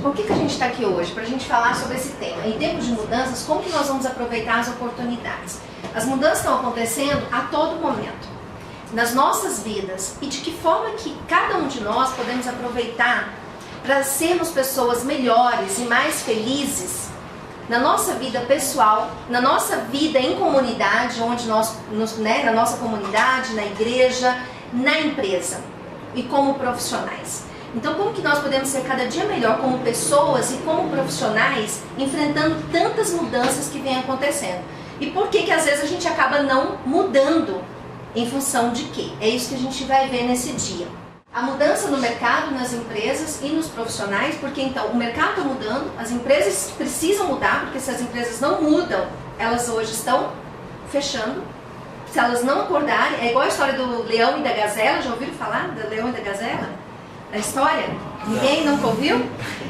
por que a gente está aqui hoje? Para a gente falar sobre esse tema. Em tempos de mudanças, como que nós vamos aproveitar as oportunidades? As mudanças estão acontecendo a todo momento, nas nossas vidas, e de que forma que cada um de nós podemos aproveitar para sermos pessoas melhores e mais felizes na nossa vida pessoal, na nossa vida em comunidade, onde nós, na nossa comunidade, na igreja, na empresa e como profissionais. Então, como que nós podemos ser cada dia melhor como pessoas e como profissionais, enfrentando tantas mudanças que vêm acontecendo? E por que às vezes a gente acaba não mudando? Em função de quê? É isso que a gente vai ver nesse dia. A mudança no mercado, nas empresas e nos profissionais, porque então o mercado está mudando, as empresas precisam mudar, porque se as empresas não mudam, elas hoje estão fechando. Se elas não acordarem, é igual a história do leão e da gazela, já ouviram falar do leão e da gazela? A história? Ninguém nunca ouviu?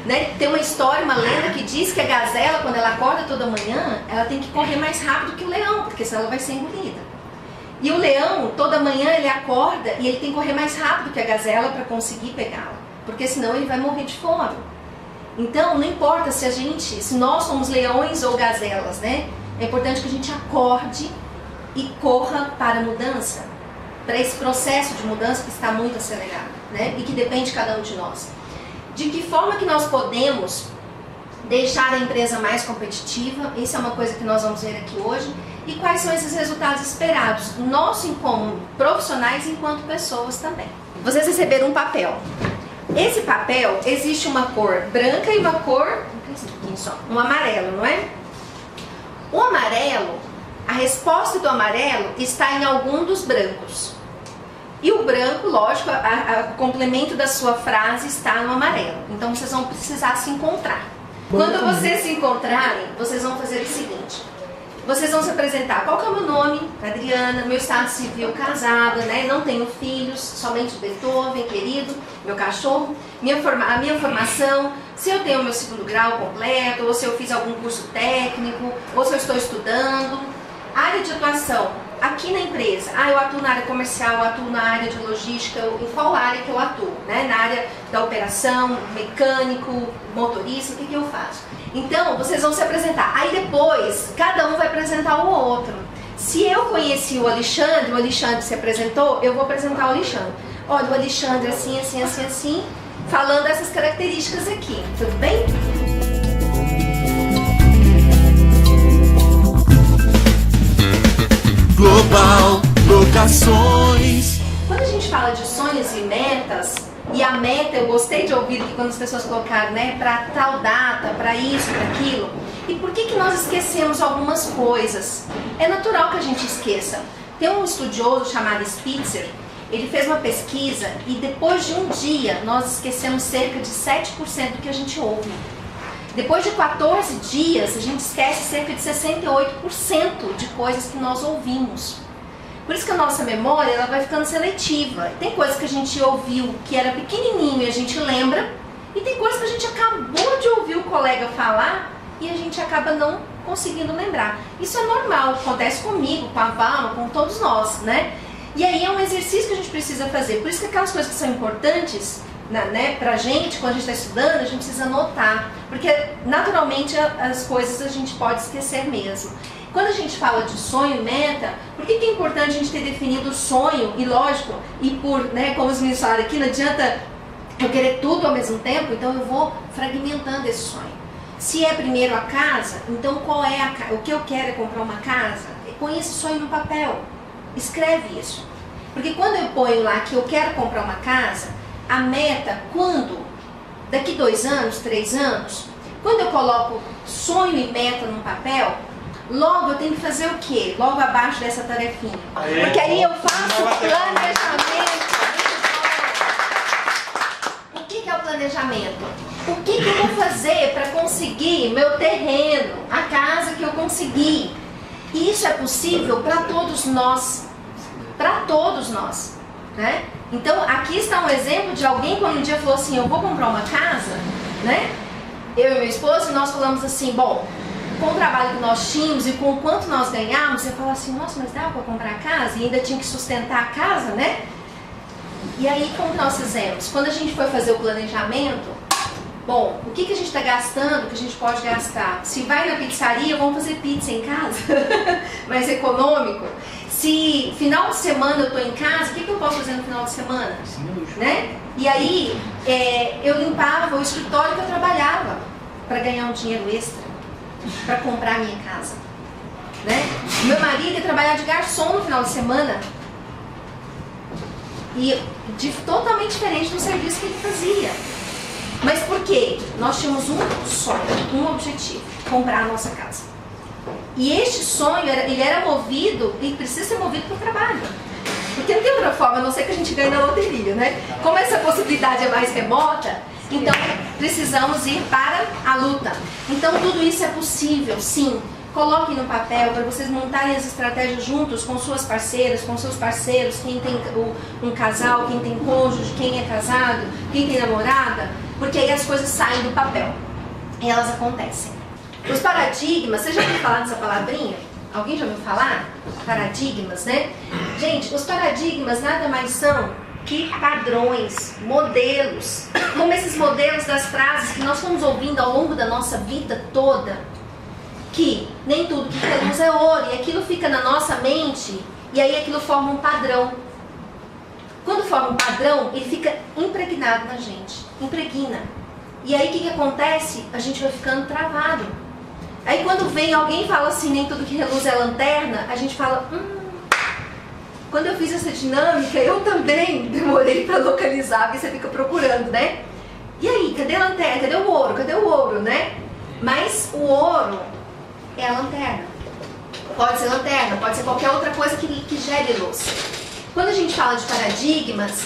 Né? Tem uma história, uma lenda que diz que a gazela, quando ela acorda toda manhã, ela tem que correr mais rápido que o leão, porque senão ela vai ser engolida. E o leão, toda manhã ele acorda e ele tem que correr mais rápido que a gazela para conseguir pegá-la, porque senão ele vai morrer de fome. Então, não importa se nós somos leões ou gazelas, né? É importante que a gente acorde e corra para a mudança, para esse processo de mudança que está muito acelerado, né? E que depende de cada um de nós. De que forma que nós podemos deixar a empresa mais competitiva? Isso é uma coisa que nós vamos ver aqui hoje. E quais são esses resultados esperados, nosso como profissionais e enquanto pessoas também. Vocês receberam um papel. Esse papel, existe uma cor branca e uma cor, um amarelo, não é? O amarelo, a resposta do amarelo está em algum dos brancos. E o branco, lógico, o complemento da sua frase está no amarelo. Então vocês vão precisar se encontrar. Quando vocês se encontrarem, vocês vão fazer o seguinte. Vocês vão se apresentar. Qual que é o meu nome? Adriana, meu estado civil, casada, né? Não tenho filhos, somente Beethoven, querido, meu cachorro, a minha formação, se eu tenho o meu segundo grau completo, ou se eu fiz algum curso técnico, ou se eu estou estudando. Área de atuação, aqui na empresa. Eu atuo na área comercial, eu atuo na área de logística, em qual área que eu atuo? Né? Na área da operação, mecânico, motorista, o que eu faço? Então, vocês vão se apresentar. Aí depois, cada um vai apresentar o outro. Se eu conheci o Alexandre se apresentou, eu vou apresentar o Alexandre. Olha, o Alexandre assim, assim, assim, assim, falando essas características aqui. Tudo bem? Global Locações. Quando a gente fala de sonhos e metas, e a meta, eu gostei de ouvir que quando as pessoas colocaram, né, para tal data, para isso, para aquilo. E por que nós esquecemos algumas coisas? É natural que a gente esqueça. Tem um estudioso chamado Spitzer, ele fez uma pesquisa e depois de um dia nós esquecemos cerca de 7% do que a gente ouve. Depois de 14 dias, a gente esquece cerca de 68% de coisas que nós ouvimos. Por isso que a nossa memória ela vai ficando seletiva. Tem coisas que a gente ouviu que era pequenininho e a gente lembra, e tem coisas que a gente acabou de ouvir o colega falar e a gente acaba não conseguindo lembrar. Isso é normal, acontece comigo, com a Val, com todos nós, né? E aí é um exercício que a gente precisa fazer. Por isso que aquelas coisas que são importantes, né, pra gente, quando a gente está estudando, a gente precisa anotar, porque naturalmente as coisas a gente pode esquecer mesmo. Quando a gente fala de sonho e meta, por que é importante a gente ter definido o sonho? E lógico, e por, né, como os meninos falaram aqui, não adianta eu querer tudo ao mesmo tempo, então eu vou fragmentando esse sonho. Se é primeiro a casa, então qual é o que eu quero é comprar uma casa? Põe esse sonho no papel, escreve isso. Porque quando eu ponho lá que eu quero comprar uma casa, a meta, quando? Daqui 2 anos, 3 anos? Quando eu coloco sonho e meta no papel, logo eu tenho que fazer o quê? Logo abaixo dessa tarefinha. Porque aí eu faço o planejamento. O que é o planejamento? O que eu vou fazer para conseguir meu terreno, a casa que eu consegui? E isso é possível para todos nós. Para todos nós, né? Então, aqui está um exemplo de alguém quando um dia falou assim, eu vou comprar uma casa, né? Eu e meu esposo, nós falamos assim, bom, com o trabalho que nós tínhamos e com o quanto nós ganhávamos, você fala assim, nossa, mas dá para comprar a casa? E ainda tinha que sustentar a casa, né? E aí, como nós fizemos? Quando a gente foi fazer o planejamento, Bom, o que a gente está gastando, o que a gente pode gastar? Se vai na pizzaria, vamos fazer pizza em casa, mais econômico. Se final de semana eu estou em casa, o que eu posso fazer no final de semana? Né? E aí, eu limpava o escritório que eu trabalhava para ganhar um dinheiro extra, para comprar a minha casa. Né? Meu marido ia trabalhar de garçom no final de semana. E totalmente diferente do serviço que ele fazia. Mas por quê? Nós tínhamos um sonho, um objetivo, comprar a nossa casa. E este sonho, ele era movido, e precisa ser movido pelo trabalho. Porque não tem outra forma, a não ser que a gente ganhe na loteria, né? Como essa possibilidade é mais remota, então precisamos ir para a luta. Então tudo isso é possível, sim. Coloquem no papel para vocês montarem as estratégias juntos com suas parceiras, com seus parceiros, quem tem um casal, quem tem cônjuge, quem é casado, quem tem namorada, porque aí as coisas saem do papel e elas acontecem. Os paradigmas, você já ouviu falar dessa palavrinha? Alguém já ouviu falar? Paradigmas, né? Gente, os paradigmas nada mais são que padrões, modelos, como esses modelos das frases que nós fomos ouvindo ao longo da nossa vida toda, que nem tudo que reluz é ouro, e aquilo fica na nossa mente, e aí aquilo forma um padrão. Quando forma um padrão, ele fica impregnado na gente, impregna. E aí o que acontece? A gente vai ficando travado. Aí quando vem alguém e fala assim, nem tudo que reluz é lanterna, a gente fala, quando eu fiz essa dinâmica, eu também demorei para localizar, porque você fica procurando, né? E aí, cadê a lanterna? Cadê o ouro? Cadê o ouro, né? Mas o ouro é a lanterna. Pode ser lanterna, pode ser qualquer outra coisa que gere luz. Quando a gente fala de paradigmas,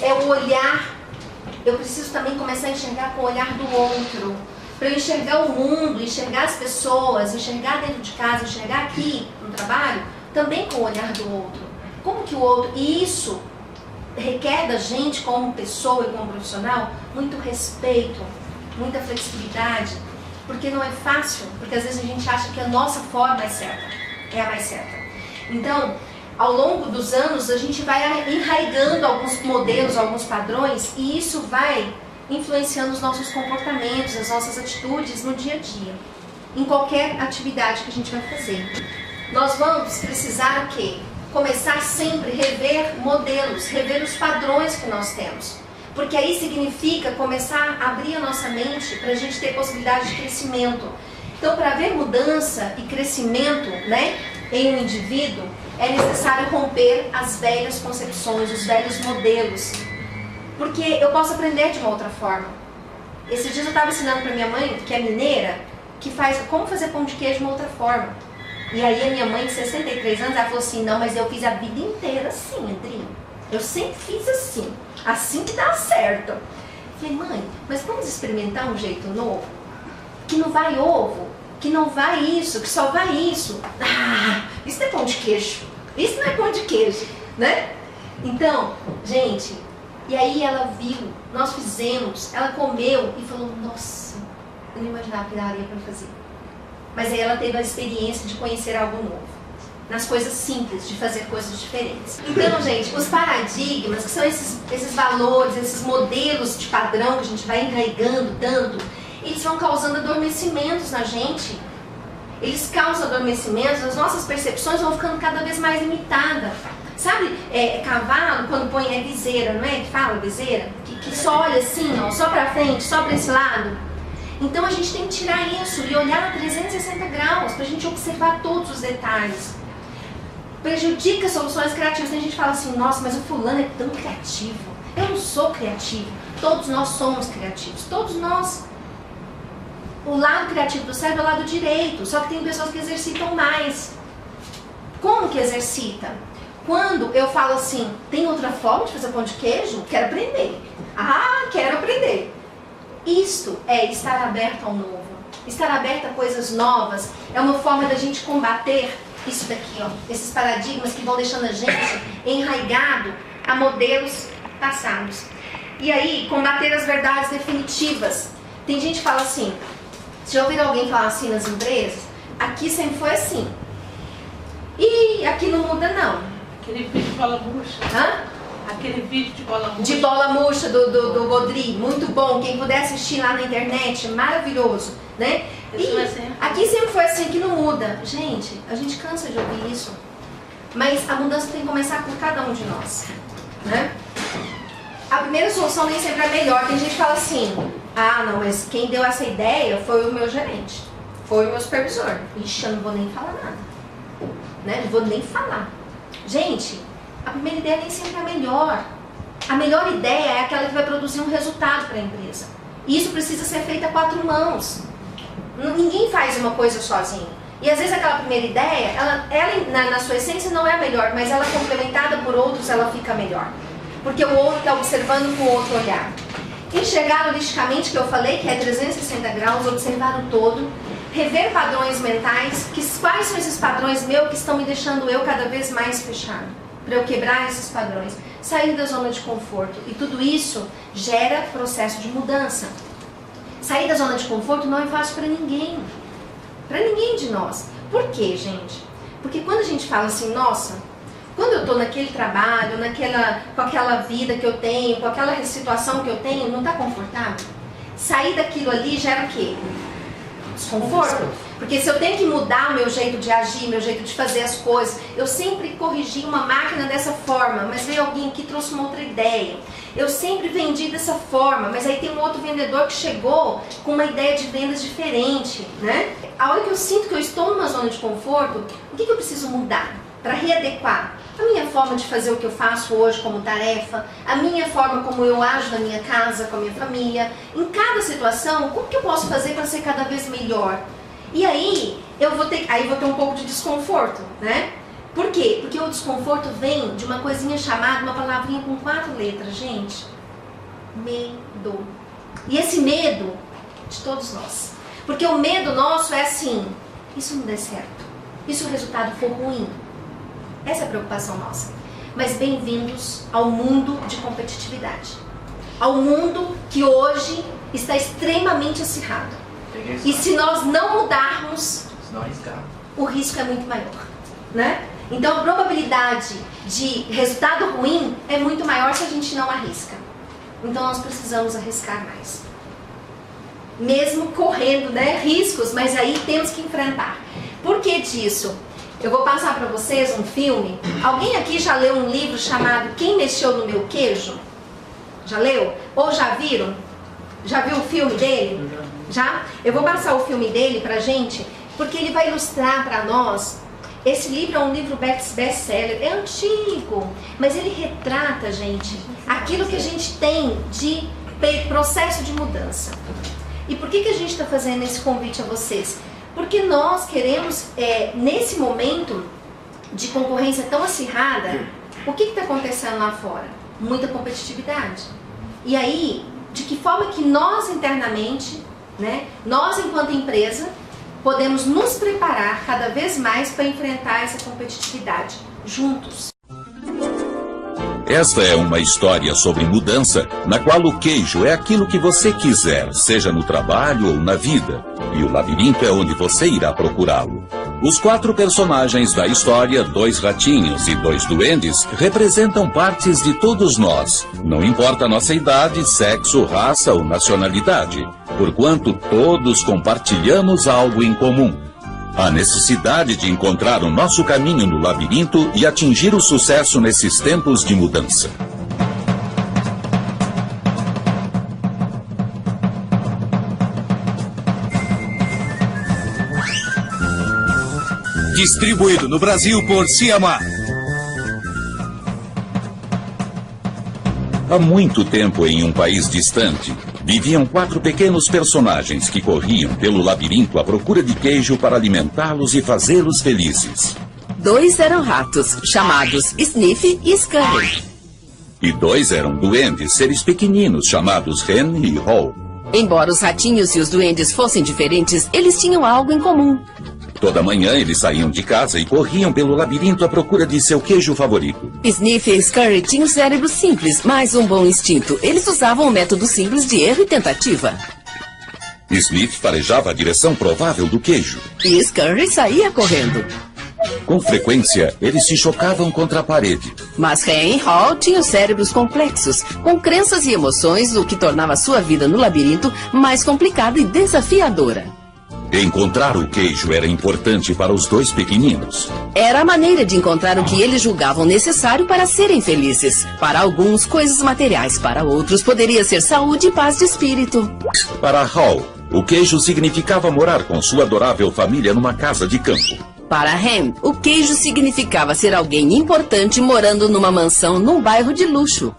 é o olhar. Eu preciso também começar a enxergar com o olhar do outro. Para eu enxergar o mundo, enxergar as pessoas, enxergar dentro de casa, enxergar aqui no trabalho, também com o olhar do outro. Como que o outro... E isso requer da gente, como pessoa e como profissional, muito respeito, muita flexibilidade. Porque não é fácil, porque às vezes a gente acha que a nossa forma é certa, é a mais certa. Então, ao longo dos anos, a gente vai enraizando alguns modelos, alguns padrões, e isso vai influenciando os nossos comportamentos, as nossas atitudes no dia a dia, em qualquer atividade que a gente vai fazer. Nós vamos precisar o quê? Começar sempre a rever modelos, rever os padrões que nós temos. Porque aí significa começar a abrir a nossa mente para a gente ter possibilidade de crescimento. Então, para haver mudança e crescimento, né, em um indivíduo, é necessário romper as velhas concepções, os velhos modelos. Porque eu posso aprender de uma outra forma. Esses dias eu estava ensinando para minha mãe, que é mineira, que faz como fazer pão de queijo de uma outra forma. E aí a minha mãe, de 63 anos, ela falou assim, não, mas eu fiz a vida inteira assim, Andrinho. Eu sempre fiz assim que dá certo. Eu falei, mãe, mas vamos experimentar um jeito novo? Que não vai ovo, que não vai isso, que só vai isso. Ah, isso não é pão de queijo. Isso não é pão de queijo, né? Então, gente, e aí ela viu, nós fizemos, ela comeu e falou, nossa, eu não imaginava que daria para fazer. Mas aí ela teve a experiência de conhecer algo novo. Nas coisas simples, de fazer coisas diferentes. Então, gente, os paradigmas, que são esses valores, esses modelos de padrão que a gente vai enraizando tanto, eles vão causando adormecimentos na gente. Eles causam adormecimentos, as nossas percepções vão ficando cada vez mais limitadas. Sabe, cavalo, quando põe viseira, não é? Que fala viseira? Que só olha assim, ó, só pra frente, só pra esse lado. Então a gente tem que tirar isso e olhar a 360 graus pra gente observar todos os detalhes. Prejudica soluções criativas. Tem gente que fala assim, nossa, mas o fulano é tão criativo. Eu não sou criativo. Todos nós somos criativos. Todos nós. O lado criativo do cérebro é o lado direito. Só que tem pessoas que exercitam mais. Como que exercita? Quando eu falo assim, tem outra forma de fazer pão de queijo? Quero aprender. Ah, quero aprender. Isto é estar aberto ao novo. Estar aberto a coisas novas é uma forma da gente combater isso daqui, ó, esses paradigmas que vão deixando a gente enraizado a modelos passados. E aí, combater as verdades definitivas. Tem gente que fala assim, se já ouviram alguém falar assim nas empresas, aqui sempre foi assim. E aqui não muda não. Aquele filho fala bucha. Hã? Aquele vídeo de bola murcha. De bola murcha do Godry, muito bom. Quem puder assistir lá na internet, maravilhoso, né? E aqui sempre foi assim, que não muda. Gente, a gente cansa de ouvir isso. Mas a mudança tem que começar por cada um de nós, né? A primeira solução nem sempre é melhor. Tem gente que fala assim, ah, não, mas quem deu essa ideia foi o meu gerente, foi o meu supervisor. Ixi, eu não vou nem falar nada, né? Não vou nem falar. Gente, a primeira ideia nem sempre é a melhor. A melhor ideia é aquela que vai produzir um resultado para a empresa. E isso precisa ser feito a 4 mãos. Ninguém faz uma coisa sozinho. E às vezes aquela primeira ideia, ela na sua essência não é a melhor, mas ela complementada por outros, ela fica melhor. Porque o outro está observando com outro olhar. Enxergar holisticamente, que eu falei, que é 360 graus, observar o todo, rever padrões mentais, quais são esses padrões meus que estão me deixando eu cada vez mais fechado, para eu quebrar esses padrões, sair da zona de conforto. E tudo isso gera processo de mudança. Sair da zona de conforto não é fácil para ninguém de nós. Por quê, gente? Porque quando a gente fala assim, nossa, quando eu estou naquele trabalho, com aquela vida que eu tenho, com aquela situação que eu tenho, não está confortável? Sair daquilo ali gera o quê? Desconforto. Porque se eu tenho que mudar o meu jeito de agir, meu jeito de fazer as coisas, eu sempre corrigi uma máquina dessa forma, mas veio alguém que trouxe uma outra ideia. Eu sempre vendi dessa forma, mas aí tem um outro vendedor que chegou com uma ideia de vendas diferente, né? A hora que eu sinto que eu estou numa zona de conforto, o que eu preciso mudar para readequar? A minha forma de fazer o que eu faço hoje como tarefa, a minha forma como eu ajo na minha casa, com a minha família. Em cada situação, como que eu posso fazer para ser cada vez melhor? E aí, vou ter um pouco de desconforto, né? Por quê? Porque o desconforto vem de uma coisinha chamada, uma palavrinha com 4 letras, gente. Medo. E esse medo de todos nós. Porque o medo nosso é assim, e se não der certo? E se o resultado for ruim? Essa é a preocupação nossa. Mas bem-vindos ao mundo de competitividade. Ao mundo que hoje está extremamente acirrado. E se nós não mudarmos, o risco é muito maior, né? Então a probabilidade de resultado ruim é muito maior se a gente não arrisca. Então nós precisamos arriscar mais. Mesmo correndo, né, riscos, mas aí temos que enfrentar. Por que disso? Eu vou passar para vocês um filme. Alguém aqui já leu um livro chamado Quem Mexeu no Meu Queijo? Já leu? Ou já viram? Já viu o filme dele? Já? Eu vou passar o filme dele pra gente, porque ele vai ilustrar para nós. Esse livro é um livro best-seller, é antigo, mas ele retrata, gente, aquilo que a gente tem de processo de mudança. E por que a gente está fazendo esse convite a vocês? Porque nós queremos, nesse momento de concorrência tão acirrada, o que está acontecendo lá fora? Muita competitividade. E aí, de que forma que nós internamente, né, nós enquanto empresa, podemos nos preparar cada vez mais para enfrentar essa competitividade juntos. Esta é uma história sobre mudança, na qual o queijo é aquilo que você quiser, seja no trabalho ou na vida. E o labirinto é onde você irá procurá-lo. Os 4 personagens da história, 2 ratinhos e 2 duendes, representam partes de todos nós. Não importa a nossa idade, sexo, raça ou nacionalidade, porquanto todos compartilhamos algo em comum. A necessidade de encontrar o nosso caminho no labirinto e atingir o sucesso nesses tempos de mudança. Distribuído no Brasil por Ciamar. Há muito tempo, em um país distante, viviam 4 pequenos personagens que corriam pelo labirinto à procura de queijo para alimentá-los e fazê-los felizes. 2 eram ratos, chamados Sniff e Scurry. E 2 eram duendes, seres pequeninos, chamados Hen e Haw. Embora os ratinhos e os duendes fossem diferentes, eles tinham algo em comum. Toda manhã eles saíam de casa e corriam pelo labirinto à procura de seu queijo favorito. Sniff e Scurry tinham cérebro simples, mas um bom instinto. Eles usavam um método simples de erro e tentativa. Sniff farejava a direção provável do queijo. E Scurry saía correndo. Com frequência, eles se chocavam contra a parede. Mas Hen e Hall tinham cérebros complexos, com crenças e emoções, o que tornava sua vida no labirinto mais complicada e desafiadora. Encontrar o queijo era importante para os dois pequeninos. Era a maneira de encontrar o que eles julgavam necessário para serem felizes. Para alguns, coisas materiais. Para outros, poderia ser saúde e paz de espírito. Para Hall, o queijo significava morar com sua adorável família numa casa de campo. Para Hen, o queijo significava ser alguém importante morando numa mansão num bairro de luxo.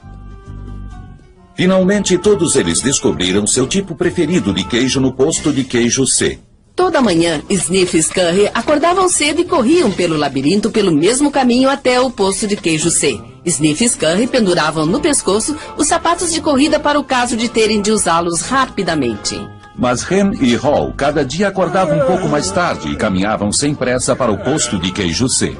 Finalmente, todos eles descobriram seu tipo preferido de queijo no posto de queijo C. Toda manhã, Sniff e Scurry acordavam cedo e corriam pelo labirinto pelo mesmo caminho até o posto de queijo C. Sniff e Scurry penduravam no pescoço os sapatos de corrida para o caso de terem de usá-los rapidamente. Mas Hen e Hall cada dia acordavam um pouco mais tarde e caminhavam sem pressa para o posto de queijo C.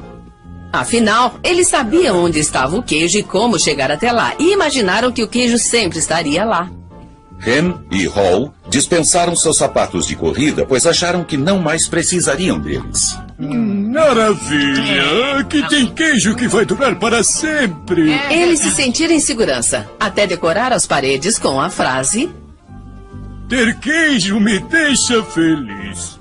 Afinal, eles sabiam onde estava o queijo e como chegar até lá, e imaginaram que o queijo sempre estaria lá. Hen e Hall dispensaram seus sapatos de corrida, pois acharam que não mais precisariam deles. Maravilha! Aqui tem queijo que vai durar para sempre. Eles se sentiram em segurança, até decorar as paredes com a frase: Ter queijo me deixa feliz.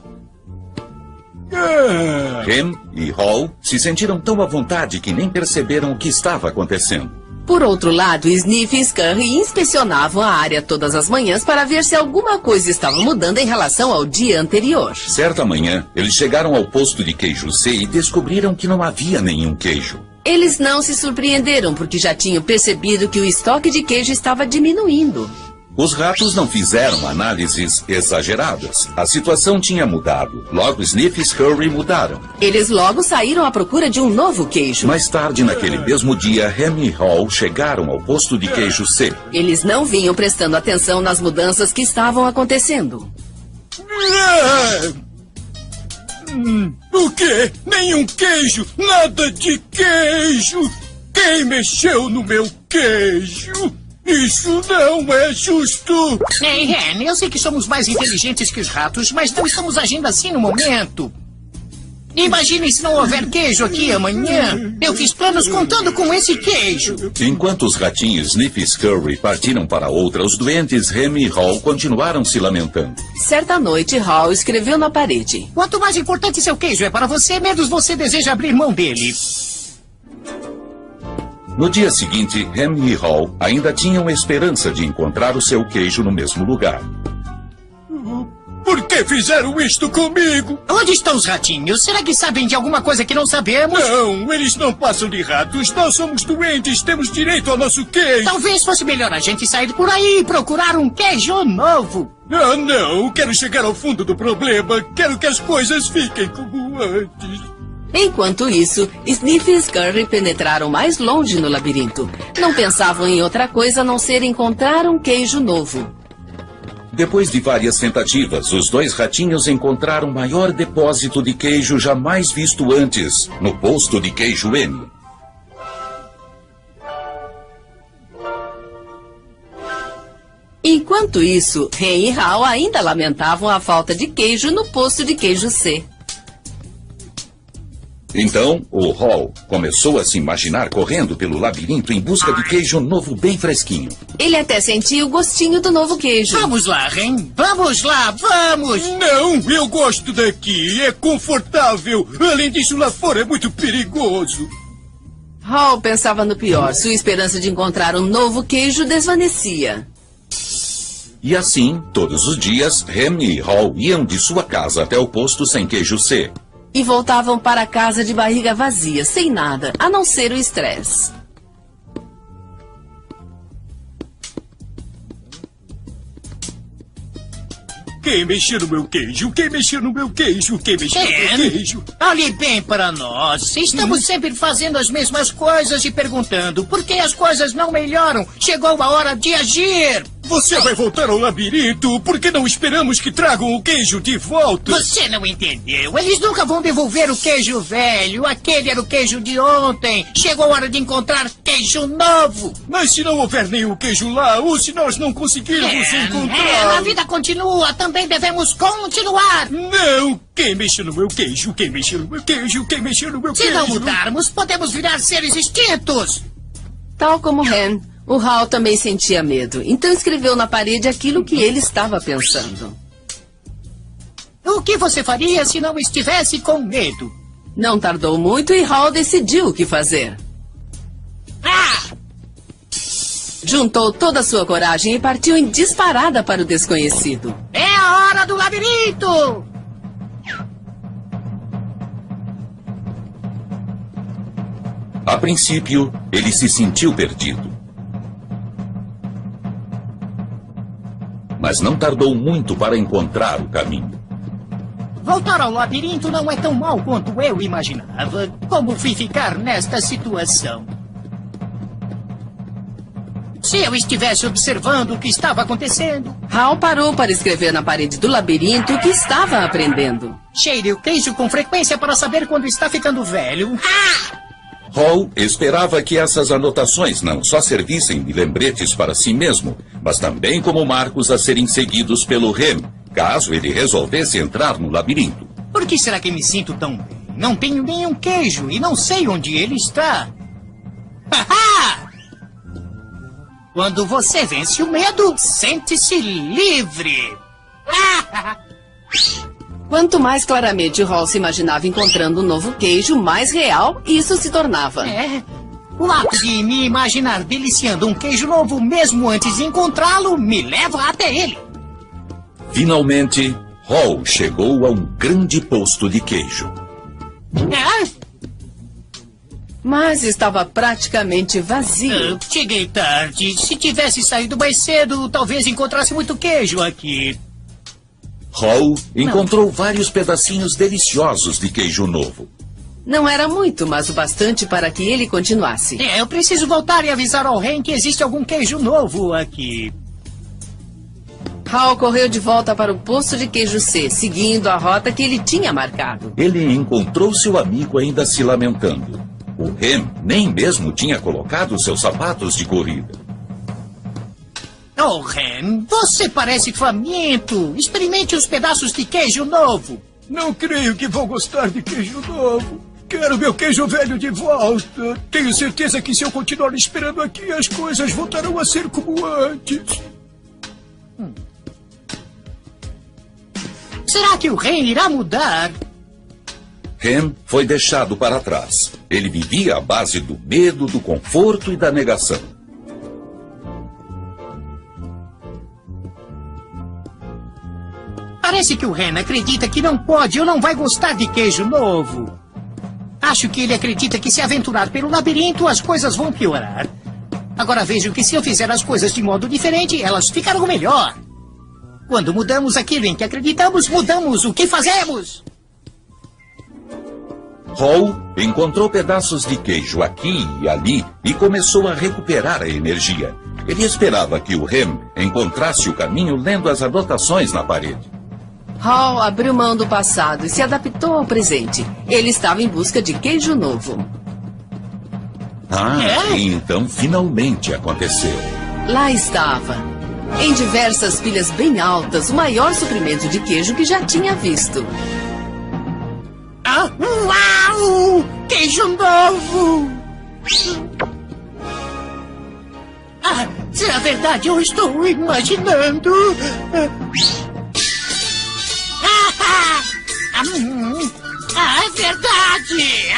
Hen e Hall se sentiram tão à vontade que nem perceberam o que estava acontecendo. Por outro lado, Sniff e Scurry inspecionavam a área todas as manhãs para ver se alguma coisa estava mudando em relação ao dia anterior. Certa manhã, eles chegaram ao posto de queijo C e descobriram que não havia nenhum queijo. Eles não se surpreenderam porque já tinham percebido que o estoque de queijo estava diminuindo. Os ratos não fizeram análises exageradas. A situação tinha mudado. Logo, Sniff e Scurry mudaram. Eles logo saíram à procura de um novo queijo. Mais tarde, naquele mesmo dia, Hen e Hall chegaram ao posto de queijo C. Eles não vinham prestando atenção nas mudanças que estavam acontecendo. O quê? Nenhum queijo! Nada de queijo! Quem mexeu no meu queijo? Isso não é justo! Ei, Hen, eu sei que somos mais inteligentes que os ratos, mas não estamos agindo assim no momento. Imagine se não houver queijo aqui amanhã. Eu fiz planos contando com esse queijo. Enquanto os ratinhos Sniff e Scurry partiram para outra, os doentes Hen e Hall continuaram se lamentando. Certa noite, Hall escreveu na parede: Quanto mais importante seu queijo é para você, menos você deseja abrir mão dele. No dia seguinte, Hen e Hall ainda tinham esperança de encontrar o seu queijo no mesmo lugar. Por que fizeram isto comigo? Onde estão os ratinhos? Será que sabem de alguma coisa que não sabemos? Não, eles não passam de ratos. Nós somos doentes, temos direito ao nosso queijo. Talvez fosse melhor a gente sair por aí e procurar um queijo novo. Ah, não, quero chegar ao fundo do problema. Quero que as coisas fiquem como antes. Enquanto isso, Sniff e Scurry penetraram mais longe no labirinto. Não pensavam em outra coisa a não ser encontrar um queijo novo. Depois de várias tentativas, os dois ratinhos encontraram o maior depósito de queijo jamais visto antes, no posto de queijo N. Enquanto isso, Hen e Hall ainda lamentavam a falta de queijo no posto de queijo C. Então, o Hall começou a se imaginar correndo pelo labirinto em busca de queijo novo bem fresquinho. Ele até sentia o gostinho do novo queijo. Vamos lá, Hen. Vamos lá, vamos! Não, eu gosto daqui. É confortável. Além disso, lá fora é muito perigoso. Hall pensava no pior. Sua esperança de encontrar um novo queijo desvanecia. E assim, todos os dias, Hen e Hall iam de sua casa até o posto sem queijo C. E voltavam para casa de barriga vazia, sem nada, a não ser o estresse. Quem mexeu no meu queijo? Quem mexeu no meu queijo? Quem mexeu no meu queijo? Olhe bem para nós. Estamos sempre fazendo as mesmas coisas e perguntando por que as coisas não melhoram. Chegou a hora de agir. Você vai voltar ao labirinto? Por que não esperamos que tragam o queijo de volta? Você não entendeu. Eles nunca vão devolver o queijo velho. Aquele era o queijo de ontem. Chegou a hora de encontrar queijo novo. Mas se não houver nenhum queijo lá, ou se nós não conseguirmos encontrar... A vida continua. Também devemos continuar. Não! Quem mexeu no meu queijo? Quem mexeu no meu queijo? Quem mexeu no meu Se queijo? não mudarmos, podemos virar seres extintos. Tal como Hen, o Hal também sentia medo, então escreveu na parede aquilo que ele estava pensando. O que você faria se não estivesse com medo? Não tardou muito e Hal decidiu o que fazer. Juntou toda a sua coragem e partiu em disparada para o desconhecido. É a hora do labirinto! A princípio, ele se sentiu perdido. Mas não tardou muito para encontrar o caminho. Voltar ao labirinto não é tão mal quanto eu imaginava. Como fui ficar nesta situação? Se eu estivesse observando o que estava acontecendo... Hal parou para escrever na parede do labirinto o que estava aprendendo. Cheire o queijo com frequência para saber quando está ficando velho. Hall esperava que essas anotações não só servissem de lembretes para si mesmo, mas também como marcos a serem seguidos pelo Rem, caso ele resolvesse entrar no labirinto. Por que será que me sinto tão bem? Não tenho nenhum queijo e não sei onde ele está. Haha! Quando você vence o medo, sente-se livre. Quanto mais claramente Hal se imaginava encontrando um novo queijo, mais real isso se tornava. O ato de me imaginar deliciando um queijo novo mesmo antes de encontrá-lo me leva até ele. Finalmente, Hall chegou a um grande posto de queijo. Mas estava praticamente vazio. Cheguei tarde. Se tivesse saído mais cedo, talvez encontrasse muito queijo aqui. Hall encontrou vários pedacinhos deliciosos de queijo novo. Não era muito, mas o bastante para que ele continuasse. Eu preciso voltar e avisar ao Ren que existe algum queijo novo aqui. Hal correu de volta para o posto de queijo C, seguindo a rota que ele tinha marcado. Ele encontrou seu amigo ainda se lamentando. O Rem nem mesmo tinha colocado seus sapatos de corrida. Oh, Ren, você parece faminto. Experimente os pedaços de queijo novo. Não creio que vou gostar de queijo novo. Quero meu queijo velho de volta. Tenho certeza que se eu continuar esperando aqui, as coisas voltarão a ser como antes. Será que o Ren irá mudar? Rem foi deixado para trás. Ele vivia à base do medo, do conforto e da negação. Parece que o Ren acredita que não pode ou não vai gostar de queijo novo. Acho que ele acredita que se aventurar pelo labirinto, as coisas vão piorar. Agora vejo que se eu fizer as coisas de modo diferente, elas ficarão melhor. Quando mudamos aquilo em que acreditamos, mudamos o que fazemos. Hall encontrou pedaços de queijo aqui e ali e começou a recuperar a energia. Ele esperava que o Rem encontrasse o caminho lendo as anotações na parede. Hal abriu mão do passado e se adaptou ao presente. Ele estava em busca de queijo novo. E então finalmente aconteceu. Lá estava, em diversas pilhas bem altas, o maior suprimento de queijo que já tinha visto. Uau! Queijo novo! Será verdade? Eu estou imaginando. É verdade!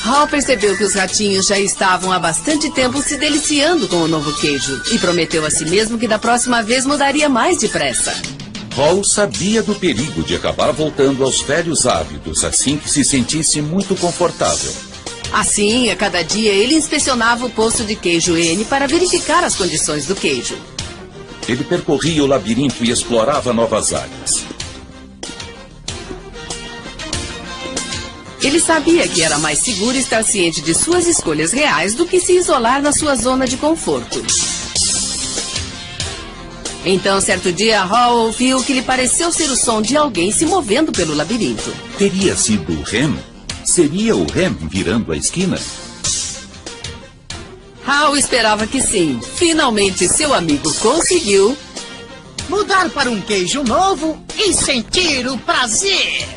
Hal percebeu que os ratinhos já estavam há bastante tempo se deliciando com o novo queijo e prometeu a si mesmo que da próxima vez mudaria mais depressa. Hall sabia do perigo de acabar voltando aos velhos hábitos assim que se sentisse muito confortável. Assim, a cada dia, ele inspecionava o posto de queijo N para verificar as condições do queijo. Ele percorria o labirinto e explorava novas áreas. Ele sabia que era mais seguro estar ciente de suas escolhas reais do que se isolar na sua zona de conforto. Então, certo dia, Hall ouviu o que lhe pareceu ser o som de alguém se movendo pelo labirinto. Teria sido o Rem? Seria o Rem virando a esquina? Hal esperava que sim. Finalmente, seu amigo conseguiu Mudar para um queijo novo e sentir o prazer.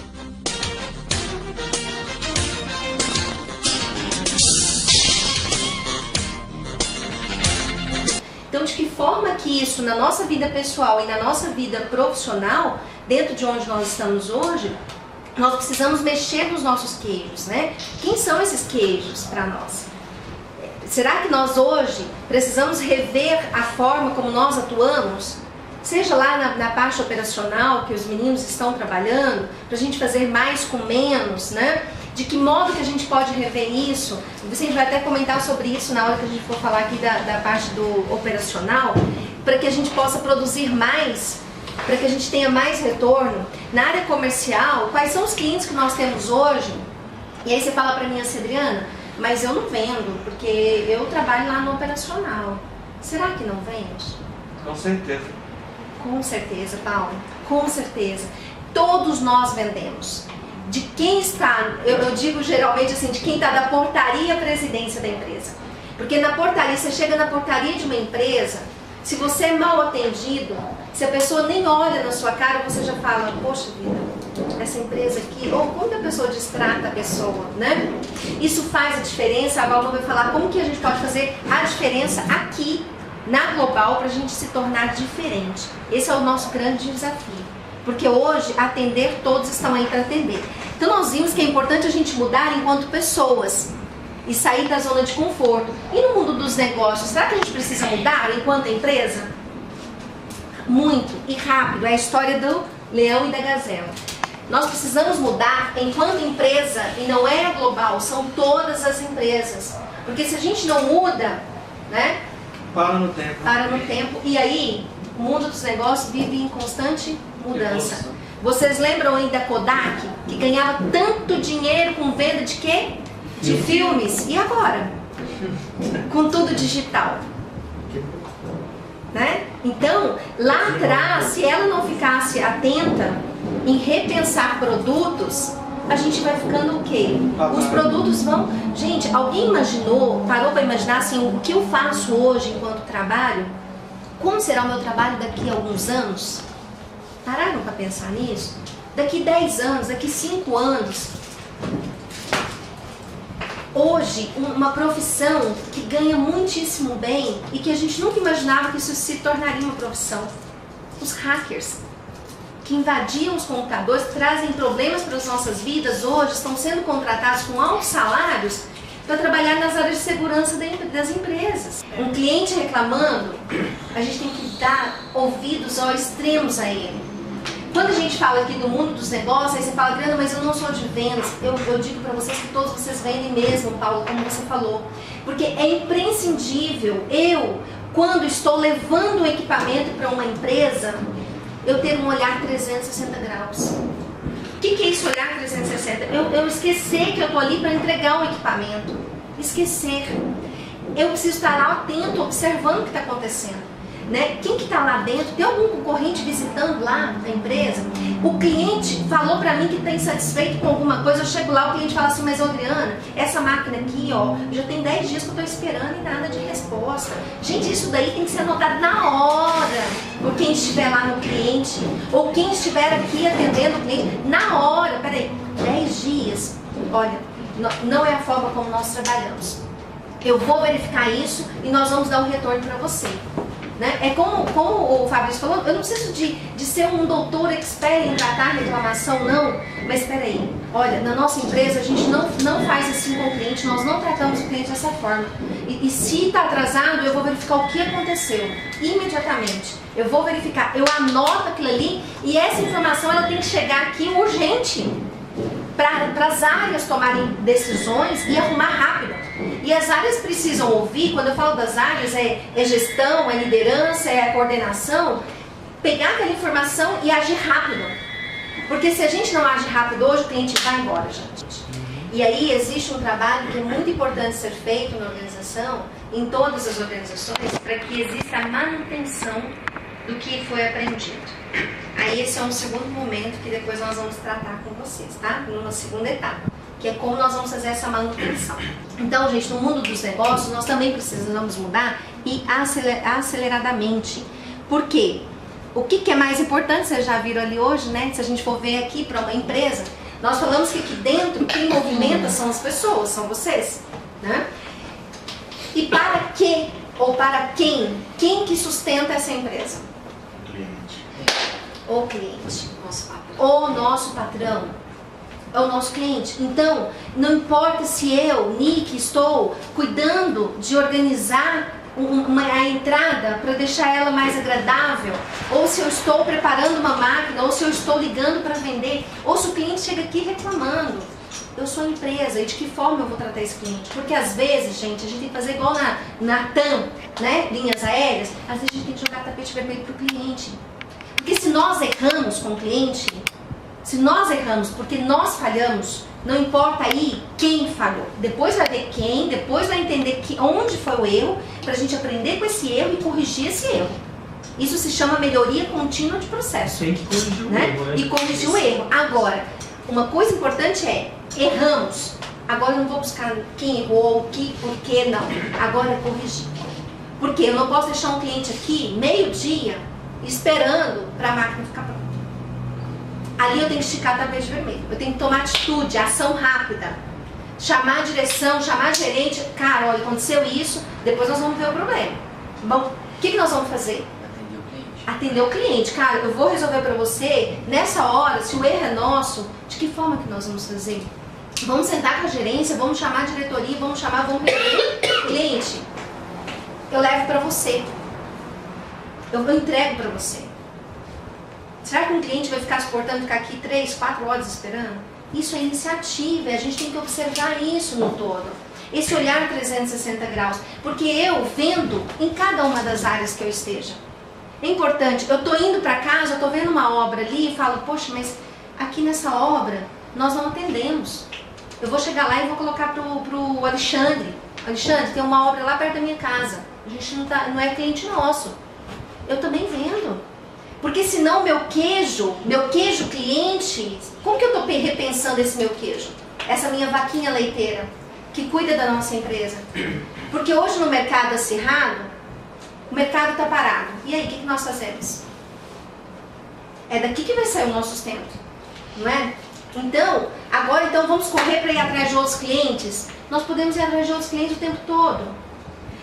Então, de que forma que isso na nossa vida pessoal e na nossa vida profissional, dentro de onde nós estamos hoje, nós precisamos mexer nos nossos queijos, né? Quem são esses queijos para nós? Será que nós hoje precisamos rever a forma como nós atuamos? Seja lá na parte operacional que os meninos estão trabalhando, para a gente fazer mais com menos, né? De que modo que a gente pode rever isso? Você vai até comentar sobre isso na hora que a gente for falar aqui da parte do operacional, para que a gente possa produzir mais, para que a gente tenha mais retorno. Na área comercial, quais são os clientes que nós temos hoje? E aí você fala para mim assim, Adriana, mas eu não vendo, porque eu trabalho lá no operacional. Será que não vende? Com certeza. Com certeza, Paulo, com certeza. Todos nós vendemos. De quem está, eu digo geralmente assim, de quem está da portaria à presidência da empresa. Porque na portaria, você chega na portaria de uma empresa, se você é mal atendido, se a pessoa nem olha na sua cara, você já fala, poxa vida, essa empresa aqui, ou como que a pessoa destrata a pessoa, né? Isso faz a diferença. A Val vai falar como que a gente pode fazer a diferença aqui, na Global, para a gente se tornar diferente. Esse é o nosso grande desafio. Porque hoje, atender, todos estão aí para atender. Então nós vimos que é importante a gente mudar enquanto pessoas e sair da zona de conforto. E no mundo dos negócios, será que a gente precisa mudar enquanto empresa? Muito e rápido. É a história do leão e da gazela. Nós precisamos mudar enquanto empresa, e não é a Global, são todas as empresas. Porque se a gente não muda, né? Para no tempo. Para no tempo. E aí, o mundo dos negócios vive em constante mudança. Vocês lembram aí da Kodak, que ganhava tanto dinheiro com venda de quê? De filmes. E agora? Com tudo digital. Né? Então, lá atrás, se ela não ficasse atenta em repensar produtos, a gente vai ficando o quê? Os produtos vão... Gente, alguém imaginou, parou para imaginar assim, o que eu faço hoje enquanto trabalho? Como será o meu trabalho daqui a alguns anos? Pararam para pensar nisso? Daqui 10 anos, daqui 5 anos. Hoje, uma profissão que ganha muitíssimo bem e que a gente nunca imaginava que isso se tornaria uma profissão. Os hackers, que invadiam os computadores, trazem problemas para as nossas vidas, hoje estão sendo contratados com altos salários para trabalhar nas áreas de segurança das empresas. Um cliente reclamando, a gente tem que dar ouvidos extremos a ele. Quando a gente fala aqui do mundo dos negócios, aí você fala, Adriana, mas eu não sou de vendas. Eu digo para vocês que todos vocês vendem mesmo, Paulo, como você falou. Porque é imprescindível quando estou levando um equipamento para uma empresa, eu ter um olhar 360 graus. O que é isso, olhar 360? Eu esquecer que eu estou ali para entregar um equipamento. Esquecer. Eu preciso estar lá atento, observando o que está acontecendo. Né? Quem que está lá dentro? Tem algum concorrente visitando lá a empresa? O cliente falou para mim que está insatisfeito com alguma coisa. Eu chego lá, o cliente fala assim, mas Adriana, essa máquina aqui, ó, já tem 10 dias que eu estou esperando e nada de resposta. Gente, isso daí tem que ser anotado na hora por quem estiver lá no cliente, ou quem estiver aqui atendendo o cliente, na hora. Peraí, 10 dias, olha, não é a forma como nós trabalhamos. Eu vou verificar isso e nós vamos dar um retorno para você. Né? É como o Fabrício falou, eu não preciso de ser um doutor expert em tratar reclamação, não. Mas espera aí, olha, na nossa empresa a gente não faz assim com o cliente, nós não tratamos o cliente dessa forma. E se está atrasado, eu vou verificar o que aconteceu, imediatamente. Eu vou verificar, eu anoto aquilo ali e essa informação ela tem que chegar aqui urgente para as áreas tomarem decisões e arrumar rápido. E as áreas precisam ouvir, quando eu falo das áreas, é gestão, é liderança, é a coordenação, pegar aquela informação e agir rápido. Porque se a gente não age rápido hoje, o cliente vai embora, gente. E aí existe um trabalho que é muito importante ser feito na organização, em todas as organizações, para que exista a manutenção do que foi aprendido. Aí esse é um segundo momento que depois nós vamos tratar com vocês, tá? Numa segunda etapa, que é como nós vamos fazer essa manutenção. Então, gente, no mundo dos negócios, nós também precisamos mudar e aceleradamente. Por quê? O que é mais importante, vocês já viram ali hoje, né? Se a gente for ver aqui para uma empresa, nós falamos que aqui dentro quem movimenta são as pessoas, são vocês, né? E para que, ou para quem que sustenta essa empresa? O cliente. O nosso patrão. É o nosso cliente. Então, não importa se eu, Nick, estou cuidando de organizar a entrada para deixar ela mais agradável, ou se eu estou preparando uma máquina, ou se eu estou ligando para vender, ou se o cliente chega aqui reclamando. Eu sou empresa, e de que forma eu vou tratar esse cliente? Porque às vezes, gente, a gente tem que fazer igual na TAM, né? Linhas aéreas, às vezes a gente tem que jogar tapete vermelho para o cliente. Porque se nós erramos com o cliente, se nós erramos porque nós falhamos, não importa aí quem falhou. Depois vai ver quem, depois vai entender onde foi o erro, para a gente aprender com esse erro e corrigir esse erro. Isso se chama melhoria contínua de processo. Tem que corrigir o né? erro, né? E corrigir o erro. Agora, uma coisa importante é, erramos. Agora eu não vou buscar quem errou, por que não. Agora é corrigir. Porque eu não posso deixar um cliente aqui, meio-dia, esperando para a máquina ficar pronta. Ali eu tenho que esticar tapete vermelho. Eu tenho que tomar atitude, ação rápida. Chamar a direção, chamar a gerente. Cara, olha, aconteceu isso, depois nós vamos ver o problema. Bom, o que nós vamos fazer? Atender o cliente. Cara, eu vou resolver para você, nessa hora, se o erro é nosso, de que forma que nós vamos fazer? Vamos sentar com a gerência, vamos chamar a diretoria, vamos resolver. Cliente, eu levo para você. Eu entrego para você. Será que um cliente vai ficar suportando ficar aqui 3, 4 horas esperando? Isso é iniciativa, a gente tem que observar isso no todo. Esse olhar 360 graus. Porque eu vendo em cada uma das áreas que eu esteja. É importante, eu estou indo para casa, eu estou vendo uma obra ali e falo, poxa, mas aqui nessa obra nós não atendemos. Eu vou chegar lá e vou colocar pro Alexandre. Alexandre, tem uma obra lá perto da minha casa. A gente não é cliente nosso. Eu também vendo. Porque senão meu queijo cliente, como que eu estou repensando esse meu queijo? Essa minha vaquinha leiteira, que cuida da nossa empresa. Porque hoje no mercado acirrado, o mercado está parado. E aí, o que nós fazemos? É daqui que vai sair o nosso sustento, não é? Então, agora vamos correr para ir atrás de outros clientes? Nós podemos ir atrás de outros clientes o tempo todo.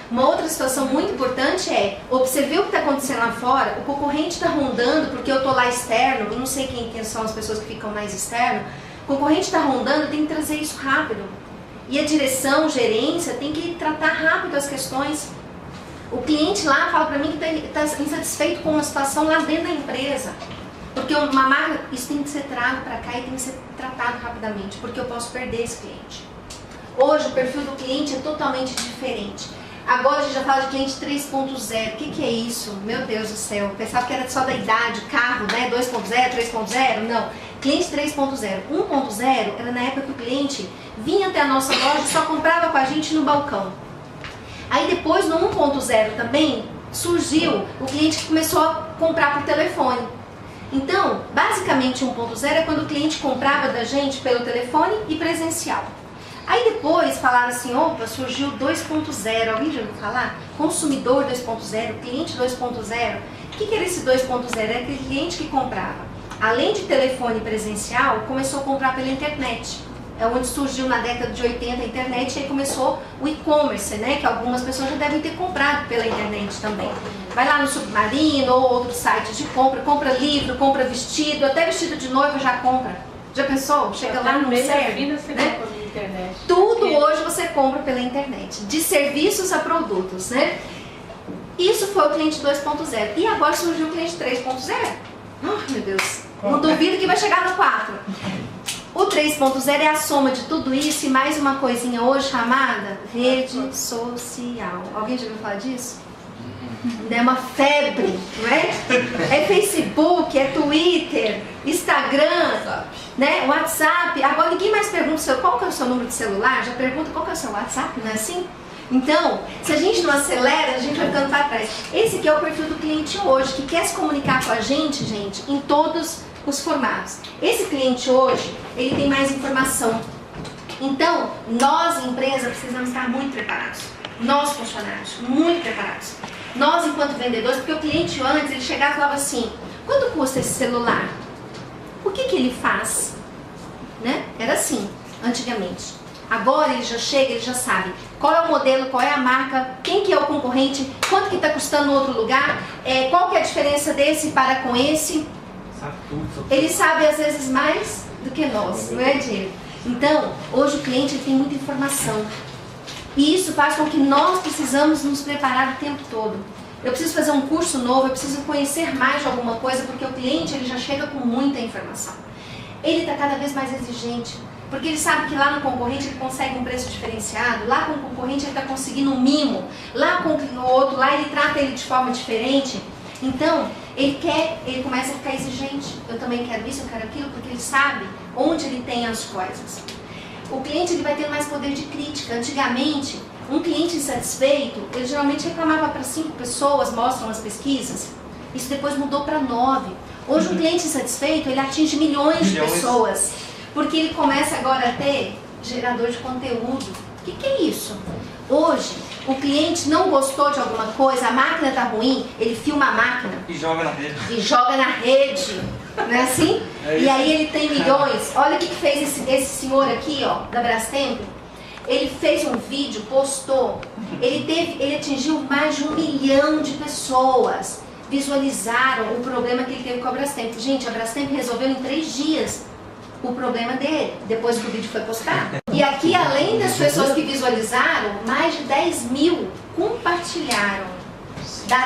Uma outra situação muito importante é, observar o que está acontecendo lá fora, o concorrente está rondando, porque eu estou lá externo, eu não sei quem são as pessoas que ficam mais externo, o concorrente está rondando, tem que trazer isso rápido. E a direção, gerência, tem que tratar rápido as questões. O cliente lá fala para mim que está insatisfeito com uma situação lá dentro da empresa. Porque uma máquina, isso tem que ser trago para cá e tem que ser tratado rapidamente, porque eu posso perder esse cliente. Hoje o perfil do cliente é totalmente diferente. Agora a gente já fala de cliente 3.0. O que é isso? Meu Deus do céu. Pensava que era só da idade, carro, né? 2.0, 3.0. Não. Cliente 3.0. 1.0 era na época que o cliente vinha até a nossa loja e só comprava com a gente no balcão. Aí depois, no 1.0 também, surgiu o cliente que começou a comprar por telefone. Então, basicamente 1.0 é quando o cliente comprava da gente pelo telefone e presencial. Aí depois falaram assim, opa, surgiu 2.0, alguém já ouviu falar? Consumidor 2.0, cliente 2.0. O que era esse 2.0? Era aquele cliente que comprava, além de telefone presencial, começou a comprar pela internet. É onde surgiu na década de 80 a internet e aí começou o e-commerce, né? Que algumas pessoas já devem ter comprado pela internet também. Vai lá no Submarino ou outros sites de compra livro, compra vestido, até vestido de noiva já compra. Já pensou? Chega lá no serve, né? Tudo hoje você compra pela internet, de serviços a produtos, né? Isso foi o cliente 2.0. E agora surgiu o cliente 3.0. Oh, meu Deus, não duvido que vai chegar no 4. O 3.0 é a soma de tudo isso e mais uma coisinha hoje chamada rede social. Alguém já ouviu falar disso? É uma febre, não é? É Facebook, é Twitter, Instagram, né? WhatsApp. Agora ninguém mais pergunta qual que é o seu número de celular, já pergunta qual que é o seu WhatsApp, não é assim? Então, se a gente não acelera, a gente vai ficando para trás. Esse aqui é o perfil do cliente hoje, que quer se comunicar com a gente, em todos os formatos. Esse cliente hoje, ele tem mais informação. Então, nós, empresa, precisamos estar muito preparados. Nós, funcionários, muito preparados. Nós, enquanto vendedores, porque o cliente antes, ele chegava e falava assim, quanto custa esse celular? O que ele faz? Né? Era assim, antigamente. Agora ele já chega, ele já sabe qual é o modelo, qual é a marca, quem que é o concorrente, quanto que está custando no outro lugar, qual que é a diferença desse para com esse. Sabe tudo. Ele sabe às vezes mais do que nós, não é, Diego? Então, hoje o cliente ele tem muita informação. E isso faz com que nós precisamos nos preparar o tempo todo. Eu preciso fazer um curso novo, eu preciso conhecer mais de alguma coisa, porque o cliente ele já chega com muita informação. Ele está cada vez mais exigente, porque ele sabe que lá no concorrente ele consegue um preço diferenciado, lá com o concorrente ele está conseguindo um mimo, lá com o outro, lá ele trata ele de forma diferente. Então, ele começa a ficar exigente. Eu também quero isso, eu quero aquilo, porque ele sabe onde ele tem as coisas. O cliente ele vai ter mais poder de crítica. Antigamente, um cliente insatisfeito, ele geralmente reclamava para 5 pessoas, mostram as pesquisas. Isso depois mudou para 9. Hoje, um cliente insatisfeito, ele atinge milhões de pessoas. Porque ele começa agora a ter gerador de conteúdo. O que é isso? Hoje, o cliente não gostou de alguma coisa, a máquina está ruim, ele filma a máquina. E joga na rede. E joga na rede. Não é assim? E aí ele tem milhões. Olha o que fez esse senhor aqui, ó, da Brastemp. Ele fez um vídeo, postou. Ele atingiu mais de 1 milhão de pessoas. Visualizaram o problema que ele teve com a Brastemp. Gente, a Brastemp resolveu em 3 dias o problema dele, depois que o vídeo foi postado. E aqui, além das pessoas que visualizaram, mais de 10 mil compartilharam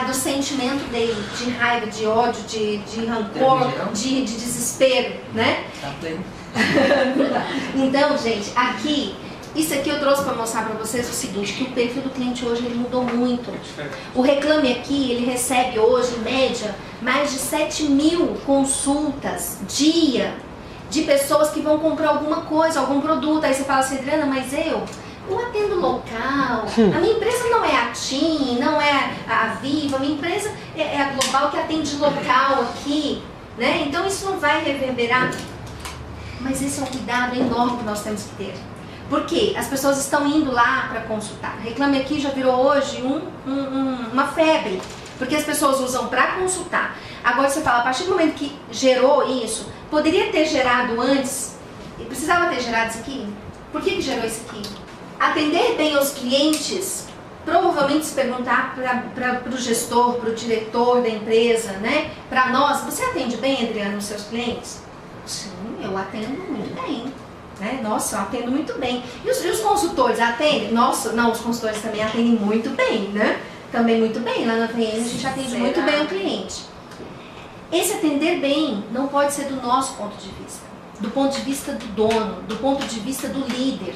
do sentimento dele, de raiva, de ódio, de rancor, de desespero, né? Então, gente, aqui, isso aqui eu trouxe para mostrar para vocês o seguinte, que o perfil do cliente hoje ele mudou muito. O Reclame Aqui, ele recebe hoje, em média, mais de 7 mil consultas dia de pessoas que vão comprar alguma coisa, algum produto. Aí você fala assim, Adriana, mas eu atendo local, a minha empresa não é a TIM, não é a Viva, a minha empresa é a Global que atende local aqui, né? Então isso não vai reverberar. Mas esse é um cuidado enorme que nós temos que ter. Porque as pessoas estão indo lá para consultar. Reclame Aqui já virou hoje uma febre, porque as pessoas usam para consultar. Agora você fala, a partir do momento que gerou isso, poderia ter gerado antes, precisava ter gerado isso aqui? Por que gerou isso aqui? Atender bem os clientes, provavelmente se perguntar para o gestor, para o diretor da empresa, né? Para nós, você atende bem, Adriana, os seus clientes? Sim, eu atendo muito bem. Né? Nossa, eu atendo muito bem. E os consultores atendem? Nossa, não, os consultores também atendem muito bem, né? Também muito bem. Lá na VM a gente atende muito bem o cliente. Esse atender bem não pode ser do nosso ponto de vista, do ponto de vista do dono, do ponto de vista do líder.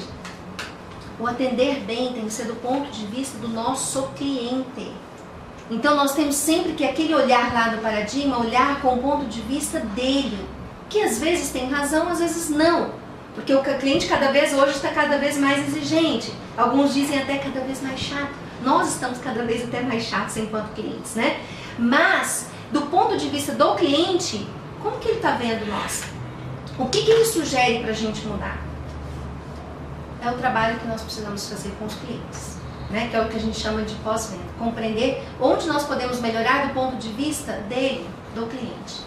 O atender bem tem que ser do ponto de vista do nosso cliente. Então nós temos sempre que aquele olhar lá do paradigma, olhar com o ponto de vista dele, que às vezes tem razão, às vezes não. Porque o cliente cada vez hoje está cada vez mais exigente. Alguns dizem até cada vez mais chato. Nós estamos cada vez até mais chatos enquanto clientes, né? Mas, do ponto de vista do cliente, como que ele está vendo nós? O que ele sugere para a gente mudar? É o trabalho que nós precisamos fazer com os clientes, né? Que é o que a gente chama de pós-venda. Compreender onde nós podemos melhorar do ponto de vista dele, do cliente.